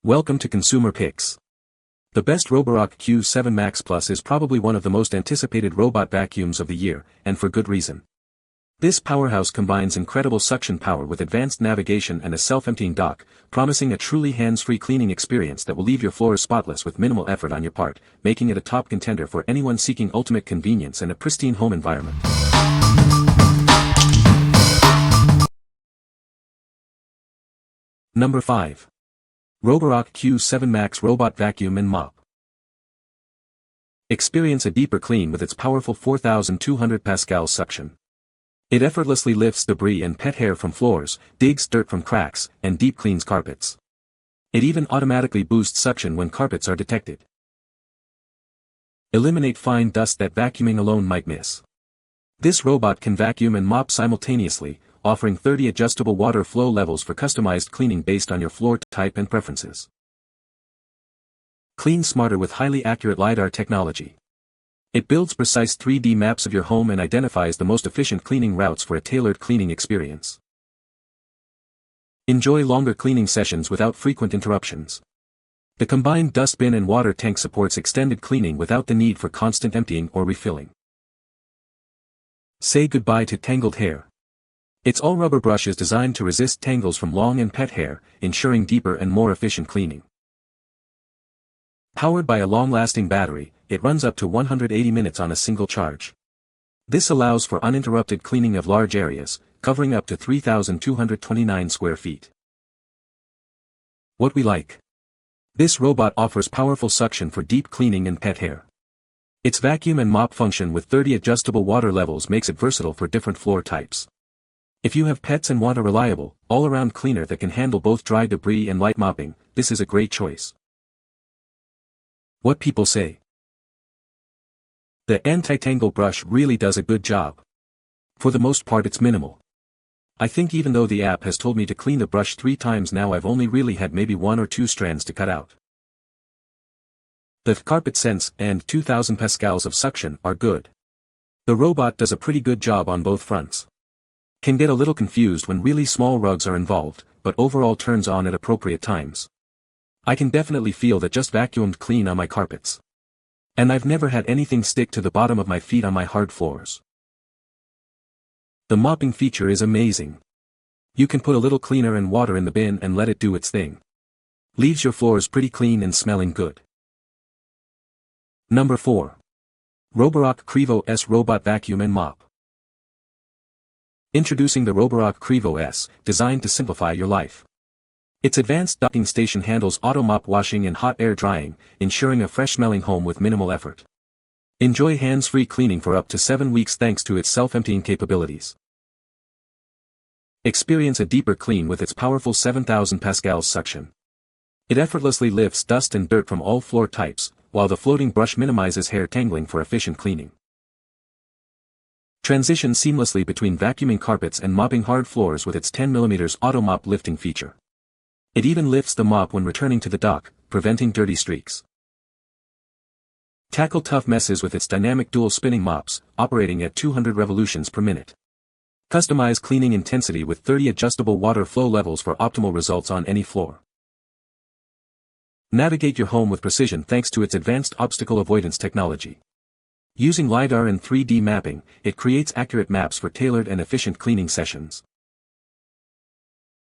Welcome to Consumer Picks. The best Roborock Q7 Max Plus is probably one of the most anticipated robot vacuums of the year, and for good reason. This powerhouse combines incredible suction power with advanced navigation and a self-emptying dock, promising a truly hands-free cleaning experience that will leave your floors spotless with minimal effort on your part, making it a top contender for anyone seeking ultimate convenience and a pristine home environment. Number 5. Roborock Q7 Max Robot Vacuum and Mop. Experience a deeper clean with its powerful 4,200 pascal suction. It effortlessly lifts debris and pet hair from floors, digs dirt from cracks, and deep cleans carpets. It even automatically boosts suction when carpets are detected. Eliminate fine dust that vacuuming alone might miss. This robot can vacuum and mop simultaneously, offering 30 adjustable water flow levels for customized cleaning based on your floor type and preferences. Clean smarter with highly accurate LiDAR technology. It builds precise 3D maps of your home and identifies the most efficient cleaning routes for a tailored cleaning experience. Enjoy longer cleaning sessions without frequent interruptions. The combined dustbin and water tank supports extended cleaning without the need for constant emptying or refilling. Say goodbye to tangled hair. Its all-rubber brush is designed to resist tangles from lawn and pet hair, ensuring deeper and more efficient cleaning. Powered by a long-lasting battery, it runs up to 180 minutes on a single charge. This allows for uninterrupted cleaning of large areas, covering up to 3,229 square feet. What we like. This robot offers powerful suction for deep cleaning and pet hair. Its vacuum and mop function with 30 adjustable water levels makes it versatile for different floor types. If you have pets and want a reliable, all-around cleaner that can handle both dry debris and light mopping, this is a great choice. What people say. The anti-tangle brush really does a good job. For the most part it's minimal. I think even though the app has told me to clean the brush 3 times now, I've only really had maybe 1 or 2 strands to cut out. The carpet sense and 2,000 pascals of suction are good. The robot does a pretty good job on both fronts. Can get a little confused when really small rugs are involved, but overall turns on at appropriate times. I can definitely feel that just vacuumed clean on my carpets. And I've never had anything stick to the bottom of my feet on my hard floors. The mopping feature is amazing. You can put a little cleaner and water in the bin and let it do its thing. Leaves your floors pretty clean and smelling good. Number 4. Roborock Qrevo S Robot Vacuum and Mop. Introducing the Roborock Qrevo S, designed to simplify your life. Its advanced docking station handles auto mop washing and hot air drying, ensuring a fresh-smelling home with minimal effort. Enjoy hands-free cleaning for up to 7 weeks thanks to its self-emptying capabilities. Experience a deeper clean with its powerful 7,000 pascals suction. It effortlessly lifts dust and dirt from all floor types, while the floating brush minimizes hair tangling for efficient cleaning. Transition seamlessly between vacuuming carpets and mopping hard floors with its 10mm auto mop lifting feature. It even lifts the mop when returning to the dock, preventing dirty streaks. Tackle tough messes with its dynamic dual spinning mops, operating at 200 revolutions per minute. Customize cleaning intensity with 30 adjustable water flow levels for optimal results on any floor. Navigate your home with precision thanks to its advanced obstacle avoidance technology. Using LiDAR and 3D mapping, it creates accurate maps for tailored and efficient cleaning sessions.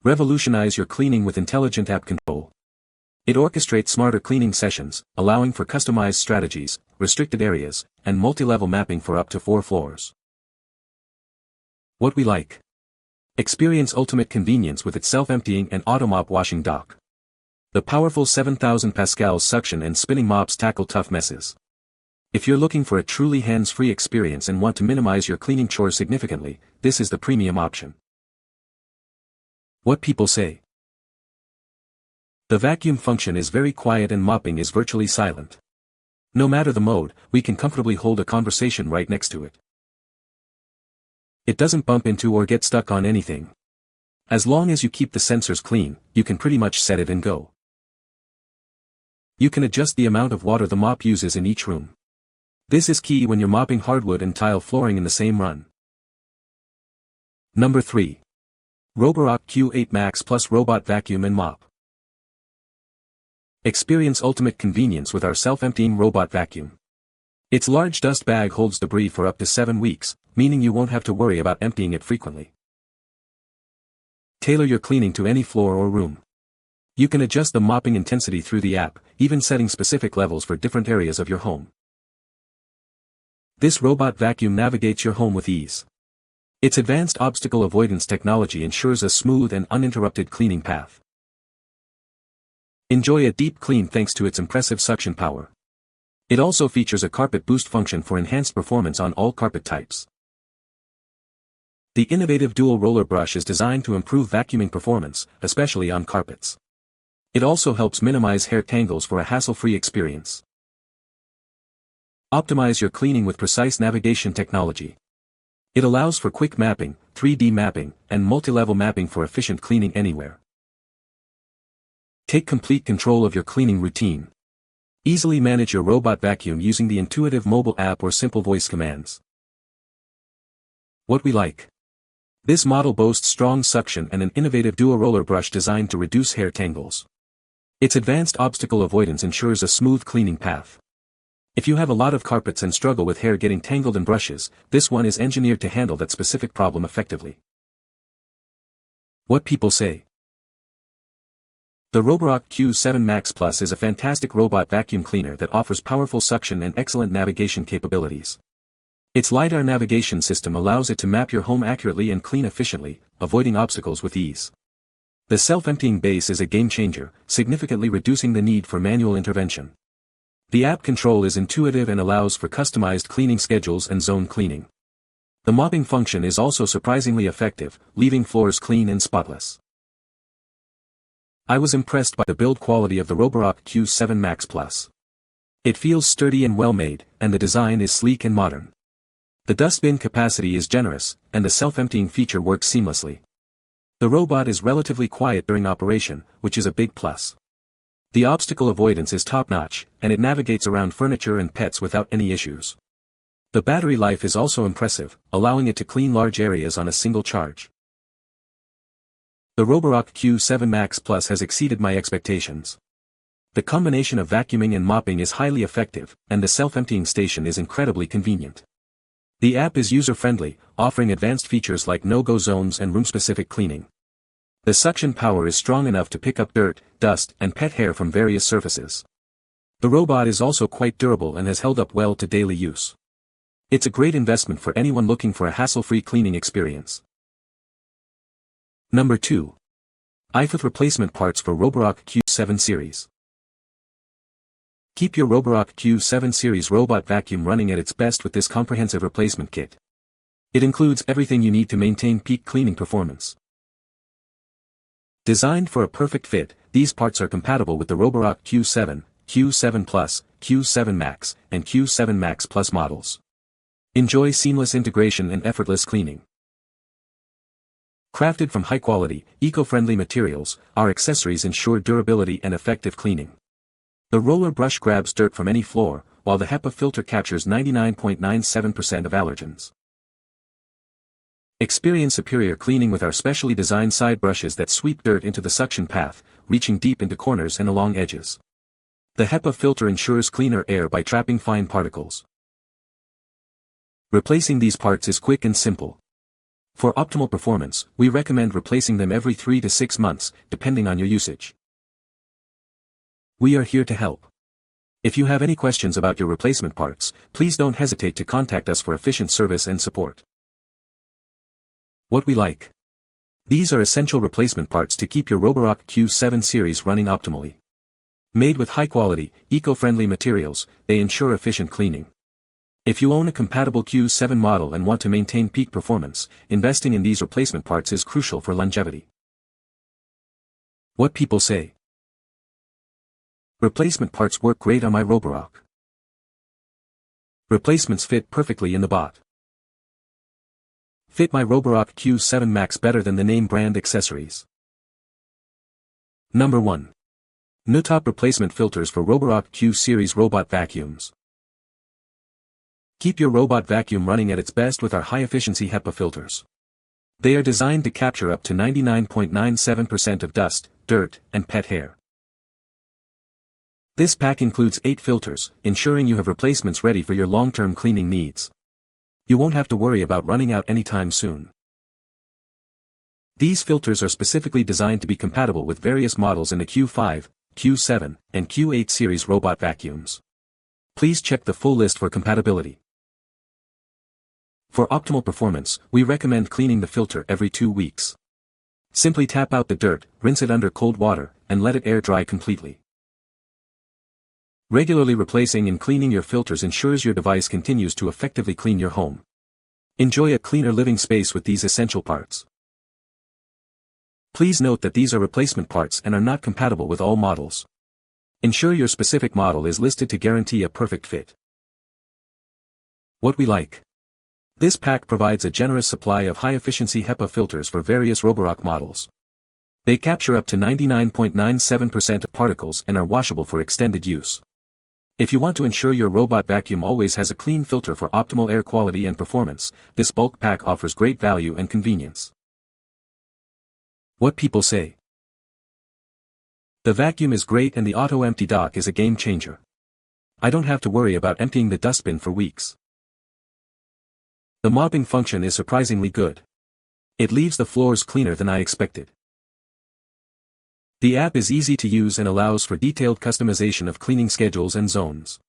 Revolutionize your cleaning with intelligent app control. It orchestrates smarter cleaning sessions, allowing for customized strategies, restricted areas, and multi-level mapping for up to 4 floors. What we like. Experience ultimate convenience with its self-emptying and auto-mop washing dock. The powerful 7,000 pascals suction and spinning mops tackle tough messes. If you're looking for a truly hands-free experience and want to minimize your cleaning chores significantly, this is the premium option. What people say. The vacuum function is very quiet and mopping is virtually silent. No matter the mode, we can comfortably hold a conversation right next to it. It doesn't bump into or get stuck on anything. As long as you keep the sensors clean, you can pretty much set it and go. You can adjust the amount of water the mop uses in each room. This is key when you're mopping hardwood and tile flooring in the same run. Number 3. Roborock Q7 Max Plus Robot Vacuum and Mop. Experience ultimate convenience with our self-emptying robot vacuum. Its large dust bag holds debris for up to 7 weeks, meaning you won't have to worry about emptying it frequently. Tailor your cleaning to any floor or room. You can adjust the mopping intensity through the app, even setting specific levels for different areas of your home. This robot vacuum navigates your home with ease. Its advanced obstacle avoidance technology ensures a smooth and uninterrupted cleaning path. Enjoy a deep clean thanks to its impressive suction power. It also features a carpet boost function for enhanced performance on all carpet types. The innovative dual roller brush is designed to improve vacuuming performance, especially on carpets. It also helps minimize hair tangles for a hassle-free experience. Optimize your cleaning with precise navigation technology. It allows for quick mapping, 3D mapping, and multi-level mapping for efficient cleaning anywhere. Take complete control of your cleaning routine. Easily manage your robot vacuum using the intuitive mobile app or simple voice commands. What we like. This model boasts strong suction and an innovative dual roller brush designed to reduce hair tangles. Its advanced obstacle avoidance ensures a smooth cleaning path. If you have a lot of carpets and struggle with hair getting tangled in brushes, this one is engineered to handle that specific problem effectively. What people say. The Roborock Q7 Max Plus is a fantastic robot vacuum cleaner that offers powerful suction and excellent navigation capabilities. Its LiDAR navigation system allows it to map your home accurately and clean efficiently, avoiding obstacles with ease. The self-emptying base is a game-changer, significantly reducing the need for manual intervention. The app control is intuitive and allows for customized cleaning schedules and zone cleaning. The mopping function is also surprisingly effective, leaving floors clean and spotless. I was impressed by the build quality of the Roborock Q7 Max Plus. It feels sturdy and well-made, and the design is sleek and modern. The dustbin capacity is generous, and the self-emptying feature works seamlessly. The robot is relatively quiet during operation, which is a big plus. The obstacle avoidance is top-notch, and it navigates around furniture and pets without any issues. The battery life is also impressive, allowing it to clean large areas on a single charge. The Roborock Q7 Max Plus has exceeded my expectations. The combination of vacuuming and mopping is highly effective, and the self-emptying station is incredibly convenient. The app is user-friendly, offering advanced features like no-go zones and room-specific cleaning. The suction power is strong enough to pick up dirt, dust, and pet hair from various surfaces. The robot is also quite durable and has held up well to daily use. It's a great investment for anyone looking for a hassle-free cleaning experience. Number 2. Eifrthe replacement parts for Roborock Q7 series. Keep your Roborock Q7 series robot vacuum running at its best with this comprehensive replacement kit. It includes everything you need to maintain peak cleaning performance. Designed for a perfect fit, these parts are compatible with the Roborock Q7, Q7 Plus, Q7 Max, and Q7 Max Plus models. Enjoy seamless integration and effortless cleaning. Crafted from high-quality, eco-friendly materials, our accessories ensure durability and effective cleaning. The roller brush grabs dirt from any floor, while the HEPA filter captures 99.97% of allergens. Experience superior cleaning with our specially designed side brushes that sweep dirt into the suction path, reaching deep into corners and along edges. The HEPA filter ensures cleaner air by trapping fine particles. Replacing these parts is quick and simple. For optimal performance, we recommend replacing them every 3 to 6 months, depending on your usage. We are here to help. If you have any questions about your replacement parts, please don't hesitate to contact us for efficient service and support. What we like. These are essential replacement parts to keep your Roborock Q7 series running optimally. Made with high-quality, eco-friendly materials, they ensure efficient cleaning. If you own a compatible Q7 model and want to maintain peak performance, investing in these replacement parts is crucial for longevity. What people say. Replacement parts work great on my Roborock. Replacements fit perfectly in the bot. Fit my Roborock Q7 Max better than the name brand accessories. Number 1. Neutop replacement filters for Roborock Q series robot vacuums. Keep your robot vacuum running at its best with our high-efficiency HEPA filters. They are designed to capture up to 99.97% of dust, dirt, and pet hair. This pack includes 8 filters, ensuring you have replacements ready for your long-term cleaning needs. You won't have to worry about running out anytime soon. These filters are specifically designed to be compatible with various models in the Q5, Q7, and Q8 series robot vacuums. Please check the full list for compatibility. For optimal performance, we recommend cleaning the filter every 2 weeks. Simply tap out the dirt, rinse it under cold water, and let it air dry completely. Regularly replacing and cleaning your filters ensures your device continues to effectively clean your home. Enjoy a cleaner living space with these essential parts. Please note that these are replacement parts and are not compatible with all models. Ensure your specific model is listed to guarantee a perfect fit. What we like. This pack provides a generous supply of high-efficiency HEPA filters for various Roborock models. They capture up to 99.97% of particles and are washable for extended use. If you want to ensure your robot vacuum always has a clean filter for optimal air quality and performance, this bulk pack offers great value and convenience. What people say. The vacuum is great and the auto-empty dock is a game changer. I don't have to worry about emptying the dustbin for weeks. The mopping function is surprisingly good. It leaves the floors cleaner than I expected. The app is easy to use and allows for detailed customization of cleaning schedules and zones.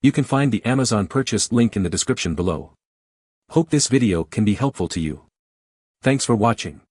You can find the Amazon purchase link in the description below. Hope this video can be helpful to you. Thanks for watching.